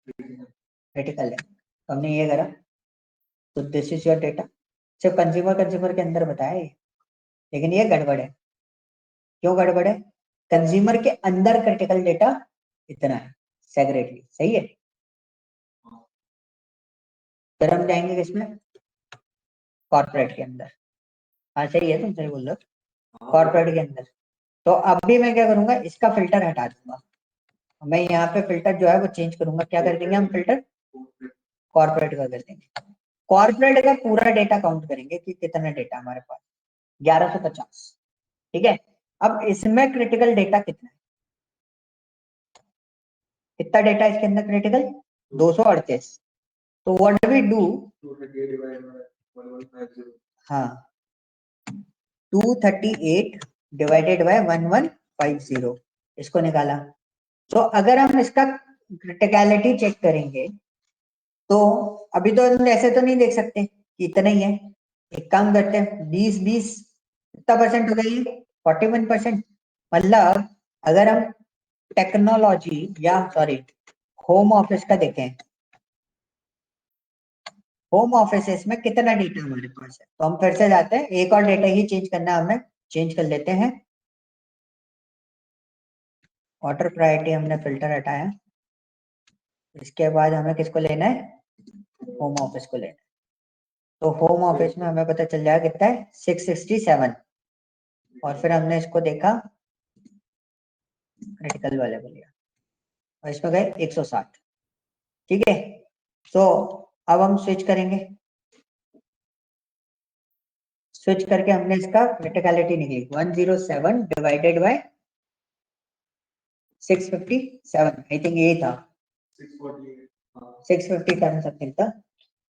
क्रिटिकल है। तो हमने ये करा, तो दिस इज योर डेटा। सिर्फ कंज्यूमर कंज्यूमर के अंदर बताया ये, लेकिन ये गड़बड़ है। क्यों गड़बड़ है, कंज्यूमर के अंदर क्रिटिकल डेटा इतना है सेग्रेटली, सही है। फिर हम जाएंगे किसमें, कॉर्पोरेट के अंदर। हाँ सही है, तुम सही बोल रहे हो, कॉर्पोरेट के अंदर। तो अब भी मैं क्या करूंगा, इसका फिल्टर हटा दूंगा। मैं यहाँ पे फिल्टर जो है वो चेंज करूंगा, क्या कर देंगे हम फिल्टर, कॉर्पोरेट का कर देंगे। कॉर्पोरेट का पूरा डेटा काउंट करेंगे कि कितना डेटा हमारे पास, 1150। ठीक है। अब इसमें क्रिटिकल डेटा कितना है, कितना डेटा इसके अंदर क्रिटिकल, 238। तो व्हाट वी डू, हाँ 238 डिवाइडेड बाय 1150, इसको निकाला। तो अगर हम इसका क्रिटिकलिटी चेक करेंगे, तो अभी तो हम ऐसे तो नहीं देख सकते कि इतना ही है। एक काम करते हैं, 20 20 कितना परसेंट हो गई, 41%। मतलब अगर हम टेक्नोलॉजी या सॉरी होम ऑफिस का देखें, होम ऑफिस में कितना डेटा हमारे पास है, तो हम फिर से जाते हैं, एक और डेटा ही चेंज करना है हमें, चेंज कर लेते हैं। ऑर्डर प्रायोरिटी हमने फिल्टर हटाया, इसके बाद हमें किसको लेना है, होम ऑफिस को लेना है। तो होम ऑफिस में हमें पता चल जाएगा कितना है, 667। और फिर हमने इसको देखा, क्रिटिकल वाले को लिया, और इसमें गए 160। ठीक है। तो अब हम स्विच करेंगे, स्विच करके हमने इसका क्रिटिकलिटी निकली 107 डिवाइडेड बाय 657, आई थिंक ये था 657 समथिंग था।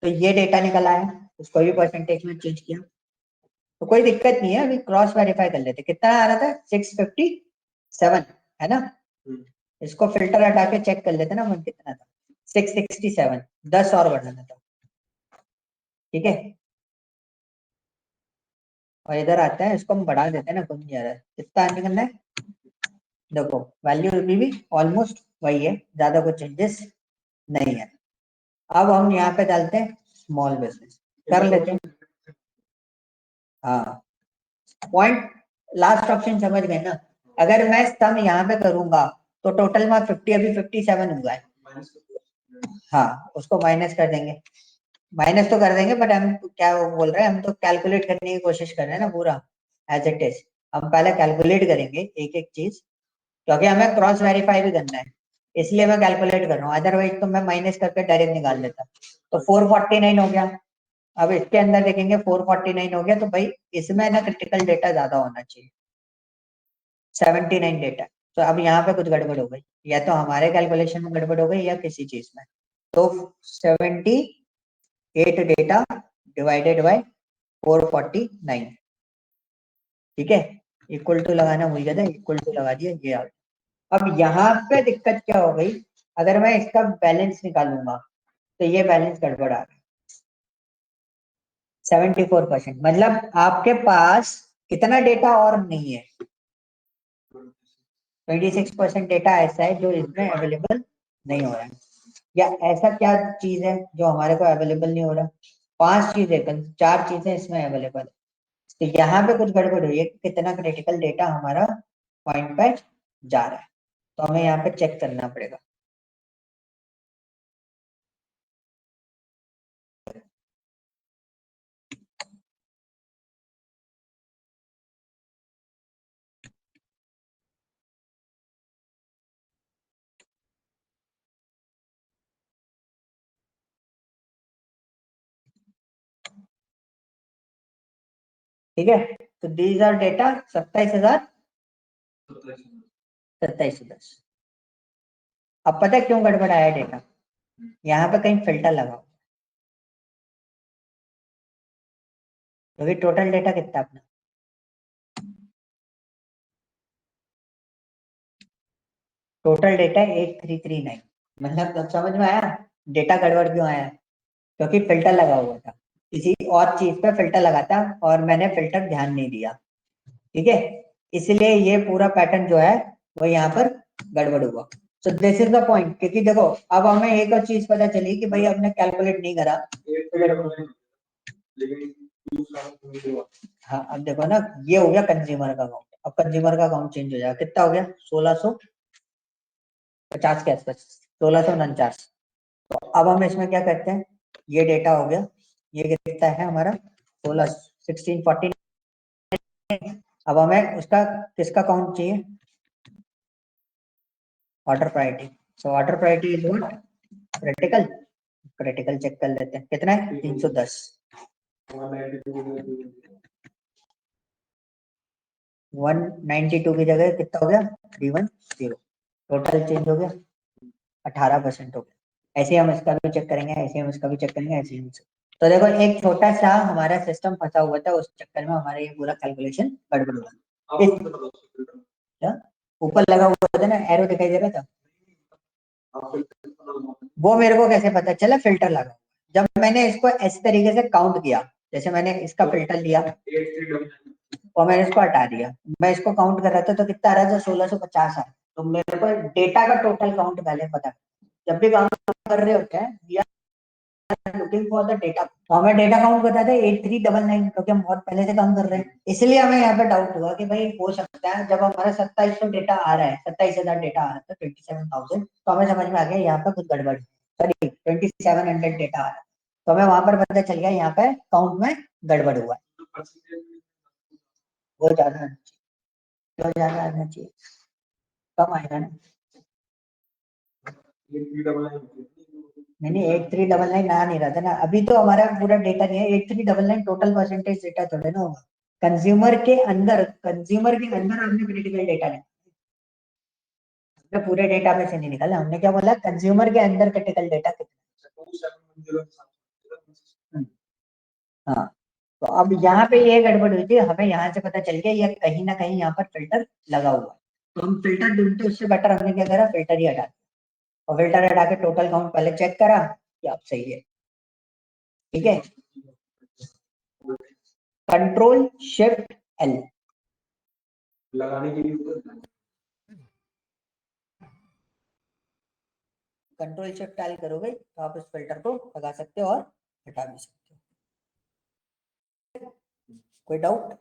तो ये डेटा निकल आया, उसको भी परसेंटेज में चेंज किया, तो कोई दिक्कत नहीं है, अभी क्रॉस वेरीफाई कर लेते, कितना आ रहा था 657, है ना। इसको फिल्टर हटा के चेक कर लेते ना, वो कितना था, 667, 10 और बढ़ाना था। ठीक है। और इधर आता है, इसको हम बढ़ा देते हैं ना, कुछ नहीं आ रहा है, कितना आने करना है, देखो वैल्यू अभी भी ऑलमोस्ट वही है, ज्यादा कुछ चेंजेस नहीं है। अब हम यहाँ पे डालते हैं स्मॉल बिजनेस, कर लेते हैं। हाँ, पॉइंट, लास्ट ऑप्शन समझ गए ना। अगर मैं सम यहाँ पे करूंगा, तो टोटल में 50 अभी 57 हुआ है। हाँ, उसको माइनस कर देंगे, माइनस तो कर देंगे, बट हम क्या वो बोल रहे हैं, हम तो कैलकुलेट करने की कोशिश कर रहे हैं ना पूरा एज इट इज। हम पहले कैलकुलेट करेंगे एक एक चीज, क्योंकि हमें क्रॉस वेरीफाई भी करना है, इसलिए मैं कैलकुलेट कर रहा हूँ, अदरवाइज तो मैं माइनस करके डायरेक्ट निकाल लेता। तो 449 हो गया। अब इसके अंदर देखेंगे 449 हो गया, तो भाई इसमें ना क्रिटिकल डेटा ज्यादा होना चाहिए, 79 डेटा। तो अब यहाँ पे कुछ गड़बड़ हो गई, या तो हमारे कैलकुलेशन में गड़बड़ हो गई या किसी चीज में। तो 78 डेटा डिवाइडेड बाय 449, ठीक है, इक्वल टू लगाना भूल गया था, इक्वल टू लगा दिया, ये आ गया। अब यहाँ पे दिक्कत क्या हो गई, अगर मैं इसका बैलेंस निकालूंगा, तो ये बैलेंस गड़बड़ आ रहा है, 74%। मतलब आपके पास कितना डेटा और नहीं है, 26% डेटा ऐसा है जो इसमें अवेलेबल नहीं हो रहा है। या ऐसा क्या चीज है जो हमारे को अवेलेबल नहीं हो रहा, 5 चीजें, 4 चीजें इसमें अवेलेबल है। तो यहाँ पे कुछ गड़बड़ हुई है, कितना क्रिटिकल डेटा हमारा पॉइंट पे जा रहा है, तो हमें यहाँ पे चेक करना पड़ेगा। ठीक है, तो दीज आर डेटा 27,010। अब पता है क्यों गड़बड़ आया डेटा, यहाँ पे कहीं फिल्टर लगाओ, क्योंकि टोटल डेटा कितना अपना, टोटल डेटा 8339, मतलब अब समझ में आया डेटा गड़बड़ क्यों आया, क्योंकि फिल्टर लगा हुआ था, किसी और चीज पे फिल्टर लगाता और मैंने फिल्टर ध्यान नहीं दिया, ठीक है, इसलिए ये पूरा पैटर्न जो है वो यहाँ पर गड़बड़ हुआ। सो दिस इज द पॉइंट, क्योंकि देखो अब हमें एक और चीज पता चली कि भाई हमने कैलकुलेट नहीं करा, हाँ अब देखो ना, ये हो गया कंज्यूमर का अकाउंट, अब कंज्यूमर का अकाउंट चेंज हो जाएगा, कितना हो गया 1650 के आसपास, 1649। तो अब हम इसमें क्या करते हैं, ये डेटा हो गया, ये कितना है हमारा 16 अब हमें उसका किसका काउंट चाहिए, order priority, so order priority is what, critical, critical check कर लेते हैं कितना है 310, 192 की जगह कितना हो गया 310, टोटल चेंज हो गया 18% हो गया, ऐसे हम इसका भी चेक करेंगे, ऐसे हम इसका भी चेक करेंगे, ऐसे हम तो देखो एक छोटा सा हमारा सिस्टम फंसा हुआ था, उस चक्कर में हमारा ये पूरा कैलकुलेशन गड़बड़ हुआ, ऊपर लगा हुआ था ना एरो दिखाई दे रहा था, वो मेरे को कैसे पता चला, फिल्टर लगा, जब मैंने इसको इस तरीके से काउंट किया, जैसे मैंने इसका फिल्टर लिया और मैंने इसको हटा दिया, मैं इसको काउंट कर रहा था तो कितना आ रहा था 1650 आ, तो मेरे को डेटा का टोटल काउंट पहले पता, जब भी काउंट कर रहे होते हैं we are looking for the data, तो हमें डेटा काउंट बताते हैं 8399, क्योंकि हम बहुत पहले से काम कर रहे हैं, इसलिए हमें यहाँ पे डाउट हुआ कि भाई हो सकता है जब हमारा 2700 डेटा आ रहा है, 27,000 डेटा आ रहा था 27,000, तो हमें समझ में आ गया यहाँ पे कुछ गड़बड़ है, सॉरी 2700 डेटा आ रहा है, तो हमें वहां पर पता चल गया यहाँ पे काउंट में गड़बड़ हुआ है, वो ज्यादा आना चाहिए, क्यों ज्यादा आना चाहिए, कम आएगा ना, नहीं नहीं 8399 ना नहीं रहा था ना, अभी तो हमारा पूरा डेटा नहीं है, 8399 टोटल परसेंटेज डेटा थोड़े ना होगा, कंज्यूमर के अंदर हमने क्रिटिकल डेटा नहीं, हमने पूरे डेटा में से नहीं निकाला, हमने क्या बोला कंज्यूमर के अंदर क्रिटिकल डेटा कितना, हाँ, तो अब यहाँ पे ये गड़बड़ हुई थी, हमें यहाँ से पता चल गया ये कहीं ना कहीं यहाँ पर फिल्टर लगा हुआ है, तो हम फिल्टर ढूंढते उससे बेटर हमने क्या करा, फिल्टर ही हटा, और फिल्टर हटा के टोटल काउंट पहले चेक करा कि अब सही है, ठीक है, कंट्रोल शिफ्ट एल लगाने के लिए, कंट्रोल शिफ्ट एल करोगे तो आप इस फिल्टर को लगा सकते हो और हटा भी सकते हो, कोई डाउट।